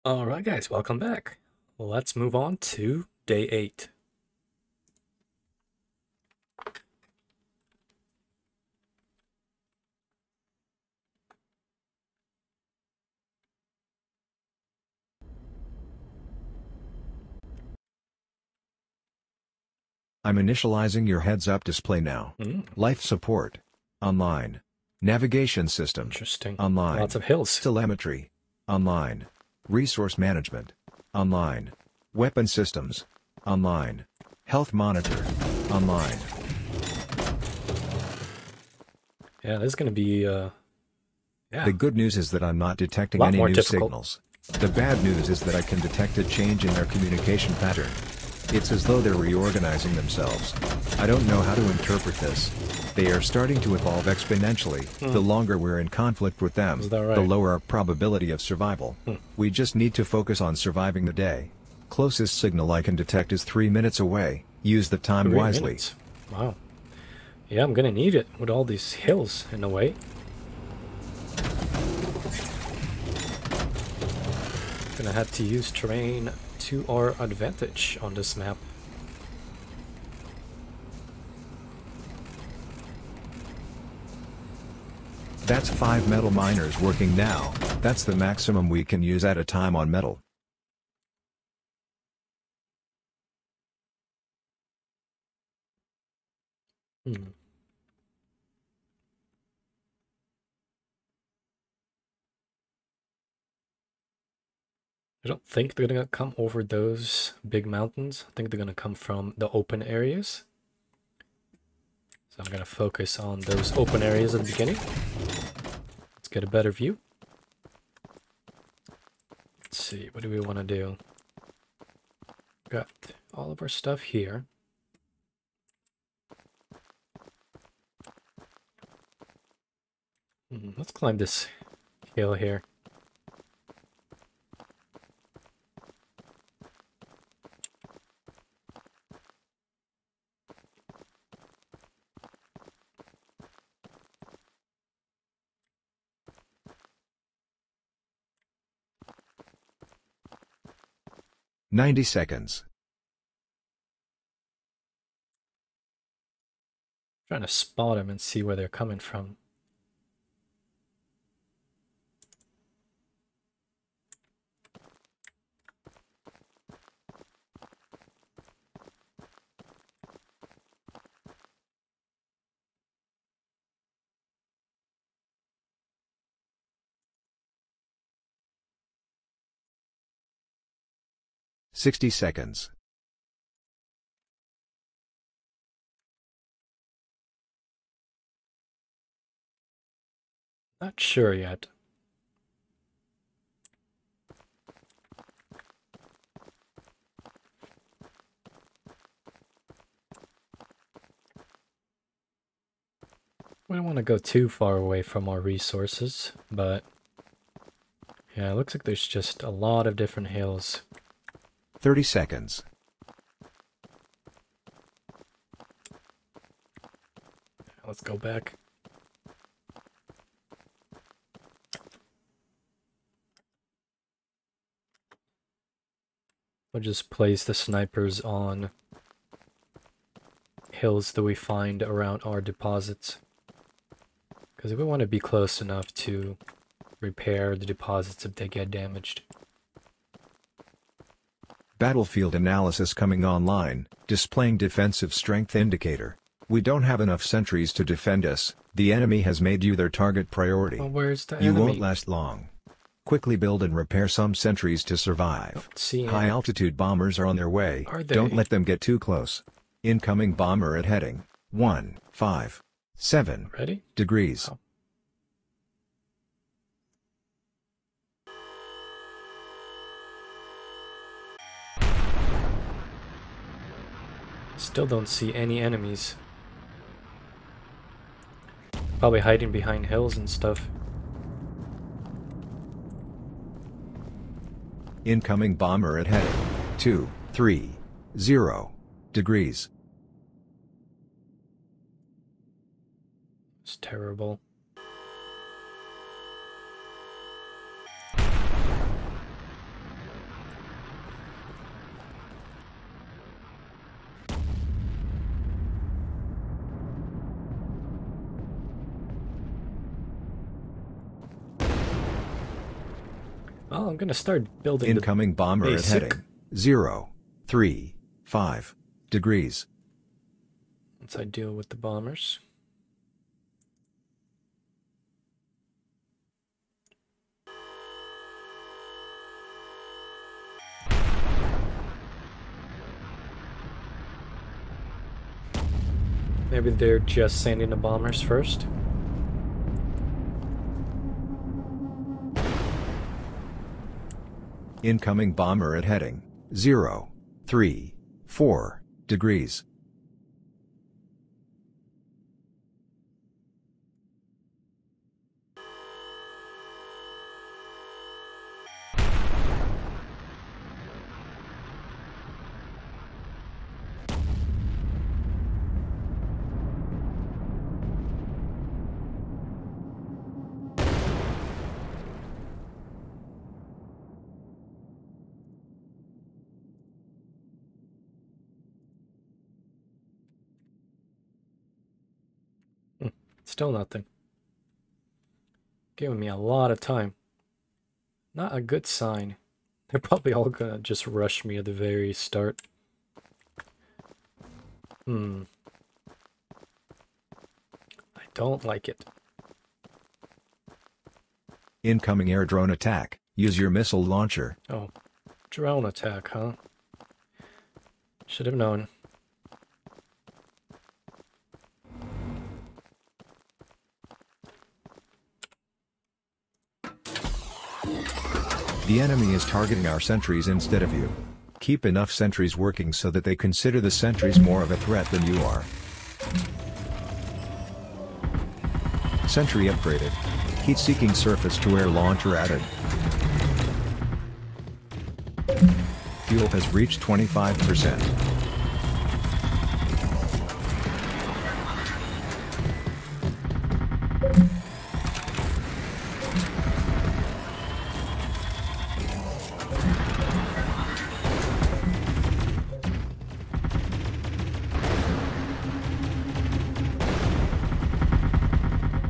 Alright guys, welcome back. Let's move on to day 8. I'm initializing your heads-up display now. Life support. Online. Navigation system. Interesting. Online. Lots of hills. Telemetry. Online. Resource management. Online. Weapon systems. Online. Health monitor. Online. Yeah, this is going to be, The good news is that I'm not detecting Lot any more new difficult. signals. The bad news is that I can detect a change in their communication pattern. It's as though they're reorganizing themselves. I don't know how to interpret this. They are starting to evolve exponentially. The longer we're in conflict with them, Is that right? the lower our probability of survival. We just need to focus on surviving the day. Closest signal I can detect is 3 minutes away. Use the time 3 wisely. minutes. Wow. Yeah, I'm going to need it with all these hills in the way. Gonna have to use terrain to our advantage on this map. That's 5 metal miners working now. That's the maximum we can use at a time on metal. I don't think they're gonna come over those big mountains. I think they're gonna come from the open areas. So I'm gonna focus on those open areas at the beginning. Let's get a better view. Let's see, what do we want to do? Got all of our stuff here. Let's climb this hill here. "90 seconds. Trying to spot them and see where they're coming from. "60 seconds. Not sure yet. We don't want to go too far away from our resources, but yeah, it looks like there's just a lot of different hills. 30 seconds. Let's go back. We'll just place the snipers on hills that we find around our deposits. Because we want to be close enough to repair the deposits if they get damaged. Battlefield analysis coming online, displaying defensive strength indicator. We don't have enough sentries to defend us. The enemy has made you their target priority. Well, where's the You enemy? won't last long. Quickly build and repair some sentries to survive. Don't see any. High altitude bombers are on their way. Are they? Don't let them get too close. Incoming bomber at heading 157 Ready? degrees. Oh. Still don't see any enemies. Probably hiding behind hills and stuff. Incoming bomber at heading 230 degrees. It's terrible. Oh, I'm gonna start building the Incoming bomber at basic. heading 035 degrees. Once I deal with the bombers. Maybe they're just sending the bombers first. Incoming bomber at heading 034 degrees. Still nothing. Giving me a lot of time. Not a good sign. They're probably all gonna just rush me at the very start. I don't like it. Incoming air drone attack. Use your missile launcher. Oh, drone attack, huh? Should have known. The enemy is targeting our sentries instead of you. Keep enough sentries working so that they consider the sentries more of a threat than you are. Sentry upgraded. Heat-seeking surface-to-air launcher added. Fuel has reached 25%.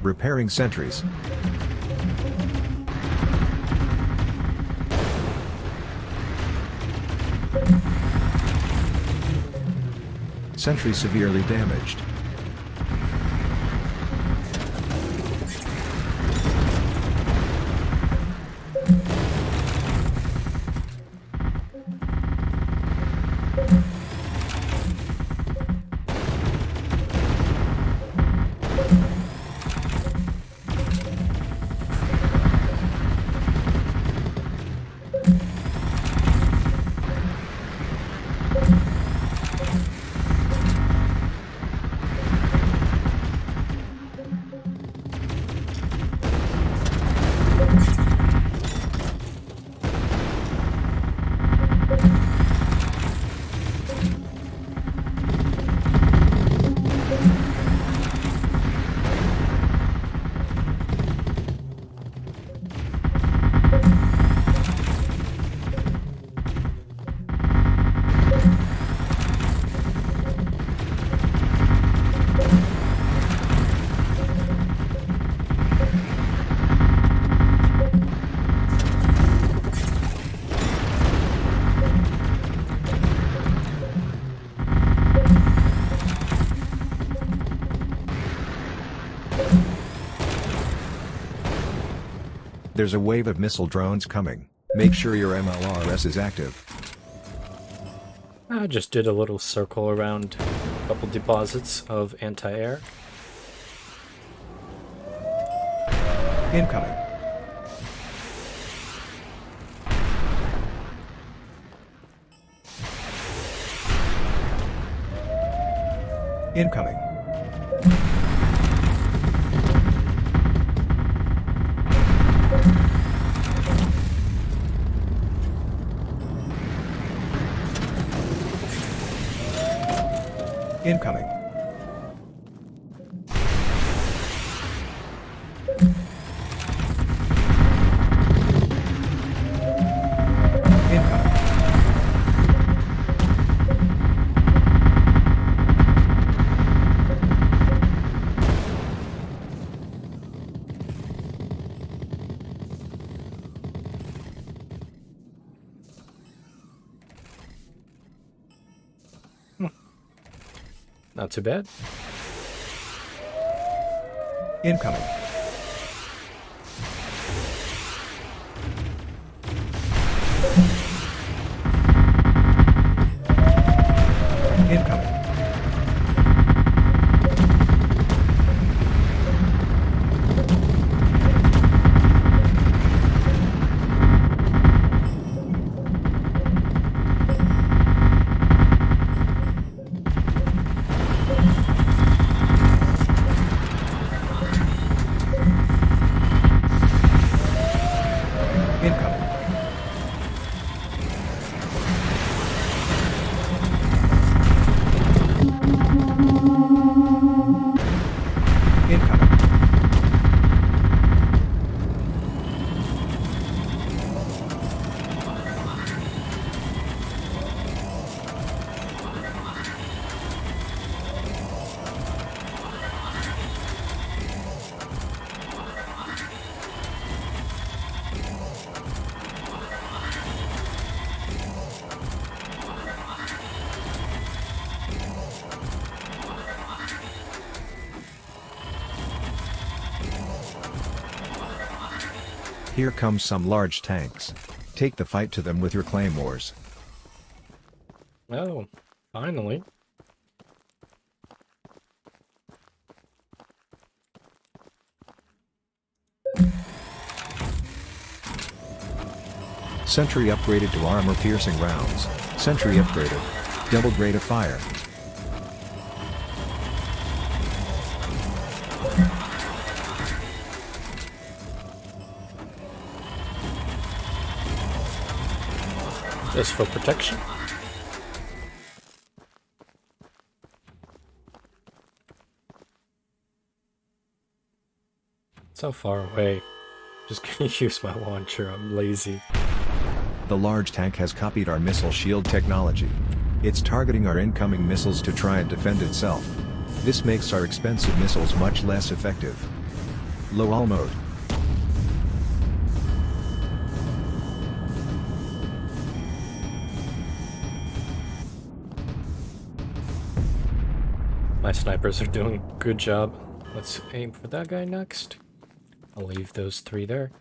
Repairing sentries. Sentry severely damaged. There's a wave of missile drones coming. Make sure your MLRS is active. I just did a little circle around a couple deposits of anti-air. Incoming. Incoming. Incoming. Incoming. Not too bad. Incoming. Incoming. Here comes some large tanks. Take the fight to them with your claymores. Oh, finally. Sentry upgraded to armor-piercing rounds. Sentry upgraded. Double grade of fire. Just for protection. So far away. Just gonna use my launcher, I'm lazy. The large tank has copied our missile shield technology. It's targeting our incoming missiles to try and defend itself. This makes our expensive missiles much less effective. Low all mode. My snipers are doing a good job. Let's aim for that guy next. I'll leave those three there.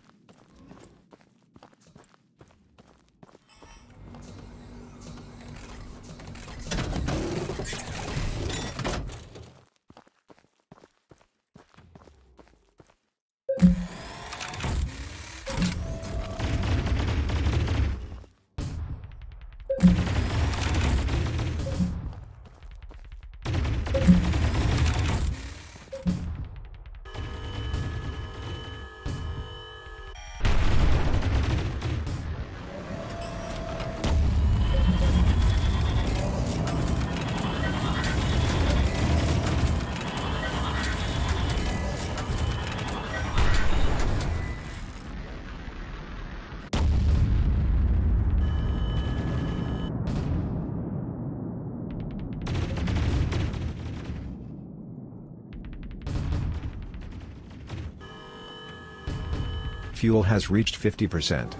Fuel has reached 50%.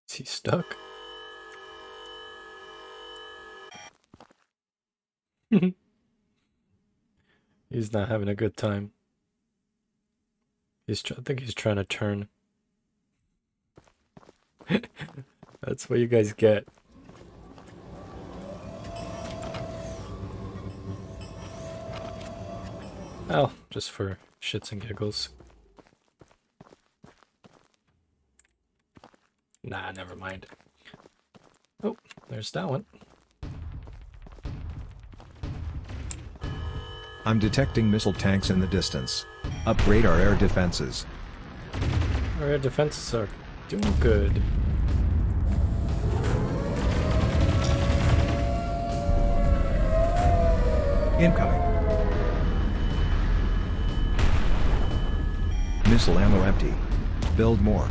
Is he stuck? He's not having a good time. I think he's trying to turn. That's what you guys get. Oh, just for shits and giggles. Nah, never mind. Oh, there's that one. I'm detecting missile tanks in the distance. Upgrade our air defenses. Our air defenses are doing good. Incoming. Missile ammo empty. Build more.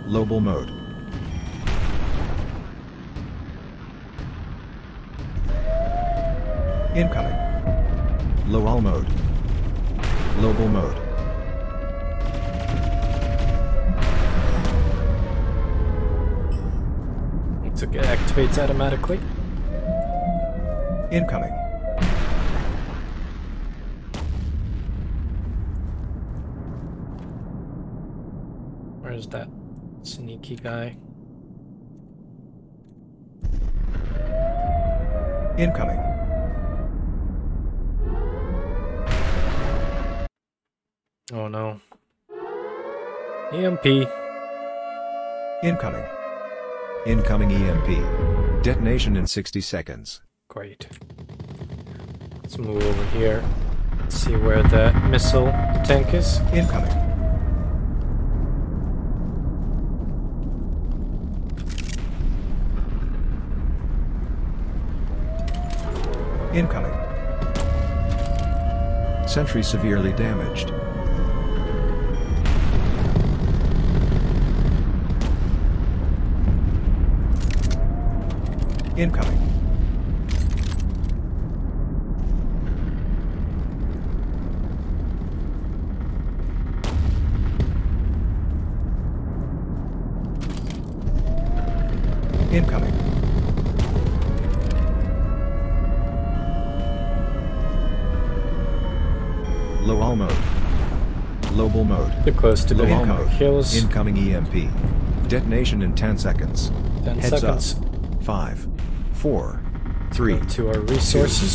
Global mode. Incoming. Low-all mode. Global mode. It activates automatically. Incoming. Where's that sneaky guy? Incoming. Oh no. EMP. Incoming. Incoming EMP. Detonation in 60 seconds. Great. Let's move over here. Let's see where that missile tank is. Incoming. Incoming. Sentry severely damaged. Incoming. Incoming. Low-all mode. Global mode. Too close to the Low-all mode. hills. Incoming EMP. Detonation in 10 seconds. 10 Heads seconds. up. 5, 4, 3. Go to our resources.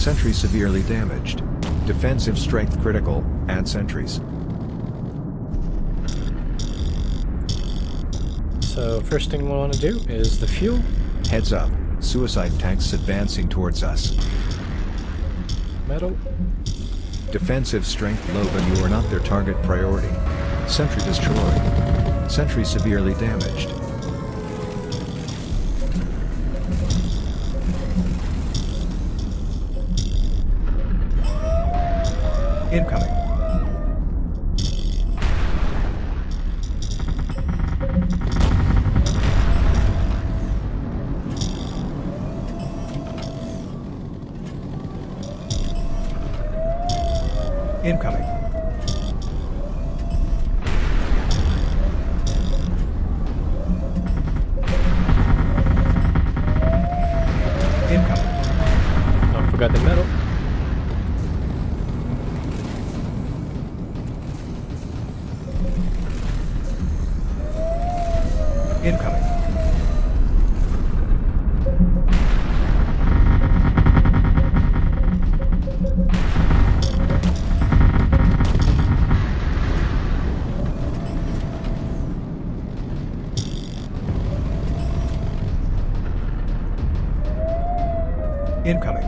Sentry severely damaged. Defensive strength critical. Add sentries. So first thing we want to do is the fuel. Heads up. Suicide tanks advancing towards us. Metal. Defensive strength low, but you are not their target priority. Sentry destroyed. Sentry severely damaged. Incoming. Incoming. Incoming. Don't forget the metal. Incoming. Incoming.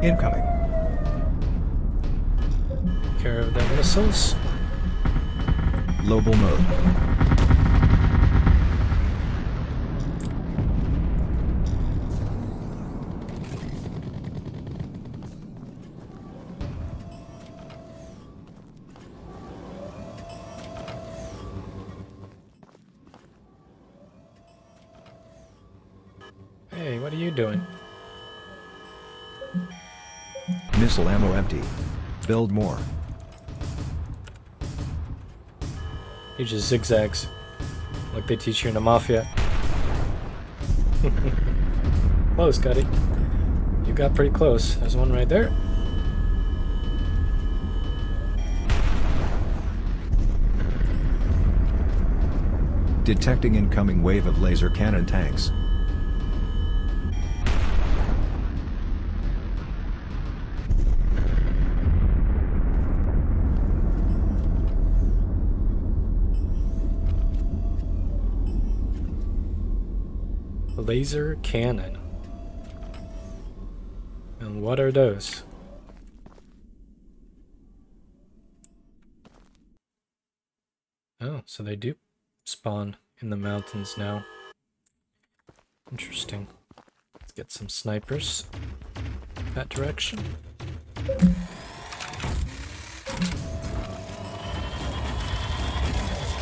Incoming. Care of the missiles. Global mode. Hey, what are you doing? Missile ammo empty. Build more. He just zigzags. Like they teach you in the Mafia. Close, Scotty. You got pretty close. There's one right there. Detecting incoming wave of laser cannon tanks. Laser cannon. And what are those? Oh, so they do spawn in the mountains now. Interesting. Let's get some snipers that direction.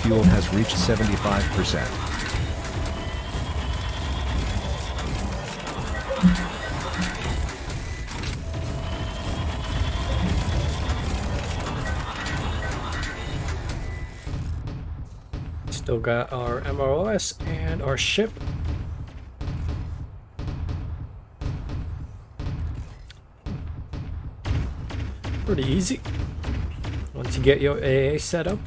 Fuel has reached 75%. Still got our MROS and our ship. Pretty easy once you get your AA set up.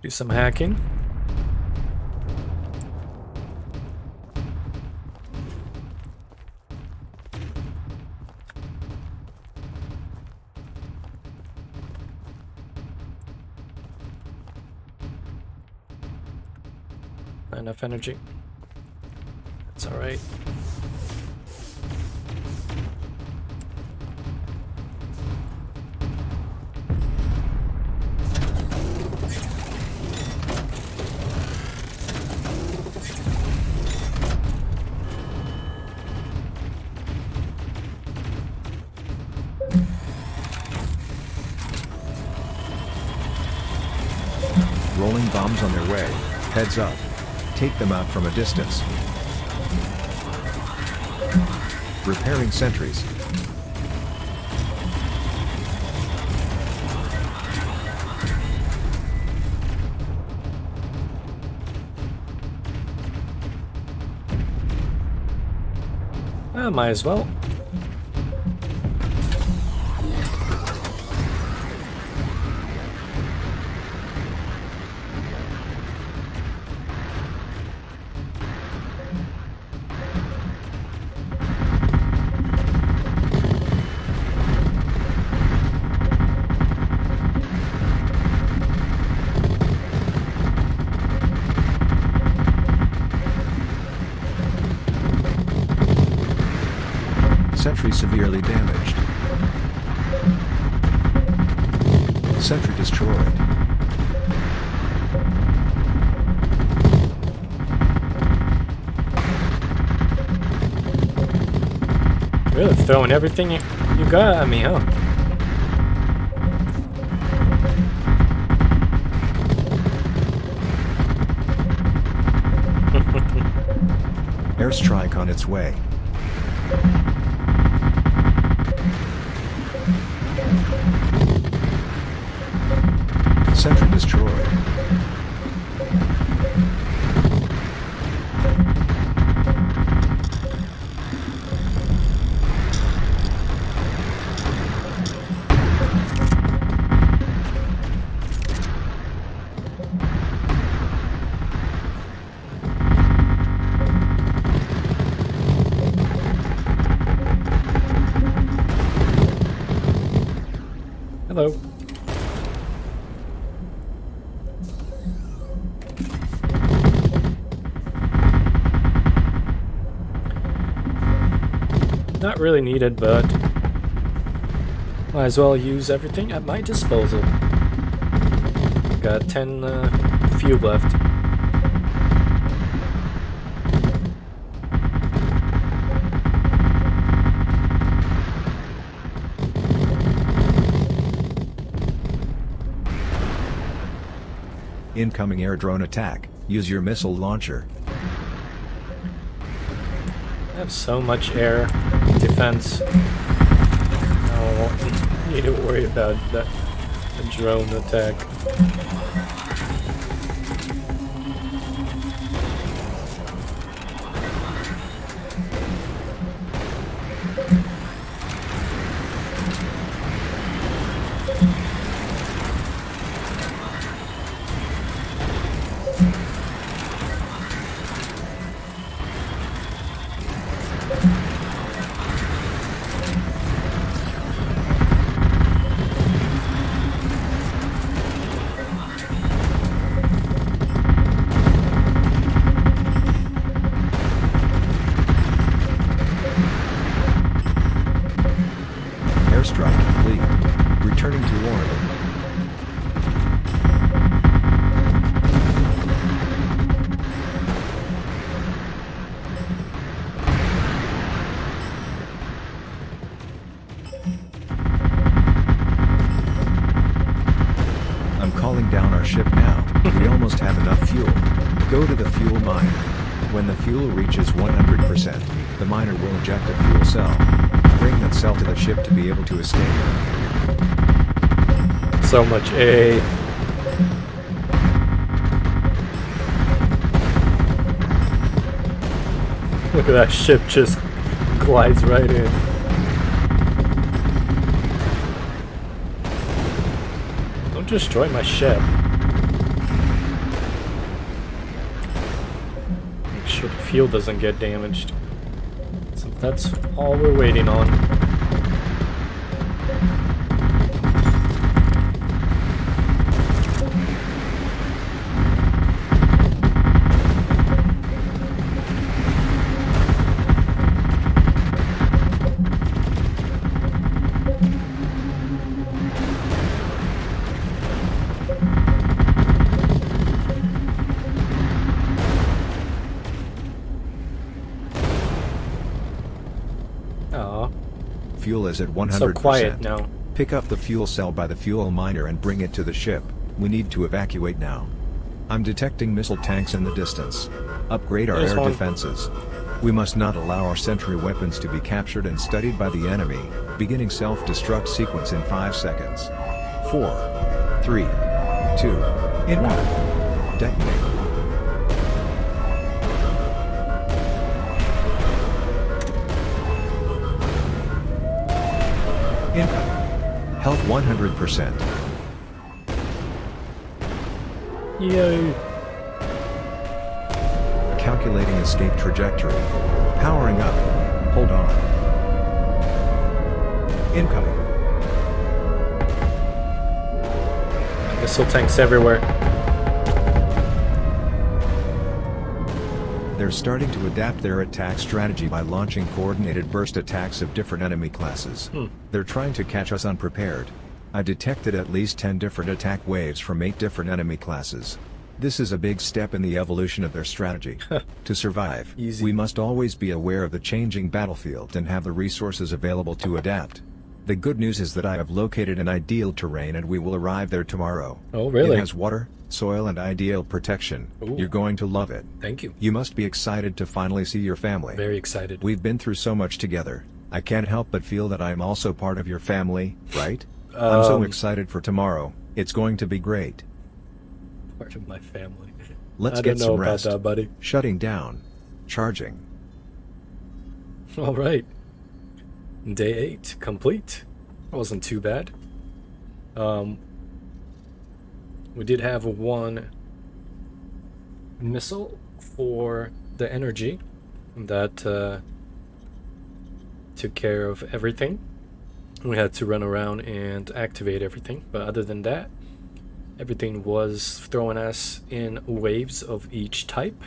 Do some hacking. Not enough energy. That's all right. Rolling bombs on their way. Heads up. Take them out from a distance. Repairing sentries. Might as well. Sentry severely damaged. Sentry destroyed. Really throwing everything you got at me, huh? Airstrike on its way. Sentry destroyed. Hello. Not really needed, but might as well use everything at my disposal. Got 10 fuel left. Incoming air drone attack. Use your missile launcher. I have so much air defense. I don't need to worry about that drone attack. Go to the fuel mine. When the fuel reaches 100%, the miner will eject a fuel cell. Bring that cell to the ship to be able to escape. So much A. Look at that ship just glides right in. Don't destroy my ship. Make sure the fuel doesn't get damaged. So that's all we're waiting on. Fuel is at 100%. So quiet now. Pick up the fuel cell by the fuel miner and bring it to the ship. We need to evacuate now. I'm detecting missile tanks in the distance. Upgrade our air defenses. We must not allow our sentry weapons to be captured and studied by the enemy. Beginning self-destruct sequence in 5 seconds. 4, 3, 2, 1. Detonate. Incoming. Health 100%. Yay. Calculating escape trajectory. Powering up. Hold on. Incoming. Missile tanks everywhere. They're starting to adapt their attack strategy by launching coordinated burst attacks of different enemy classes. They're trying to catch us unprepared. I detected at least 10 different attack waves from 8 different enemy classes. This is a big step in the evolution of their strategy. To survive, we must always be aware of the changing battlefield and have the resources available to adapt. The good news is that I have located an ideal terrain and we will arrive there tomorrow. Oh, really? It has water, soil and ideal protection. Ooh. You're going to love it. Thank you. You must be excited to finally see your family. Very excited. We've been through so much together. I can't help but feel that I am also part of your family, right? I'm so excited for tomorrow. It's going to be great. Part of my family. Let's get some rest. I don't know about that, buddy. Shutting down. Charging. All right. Day 8 complete. Wasn't too bad. We did have one missile for the energy that took care of everything. We had to run around and activate everything, but other than that, everything was thrown us in waves of each type,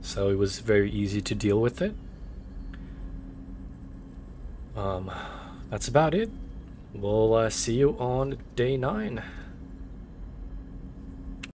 so it was very easy to deal with it. That's about it. We'll see you on day 9.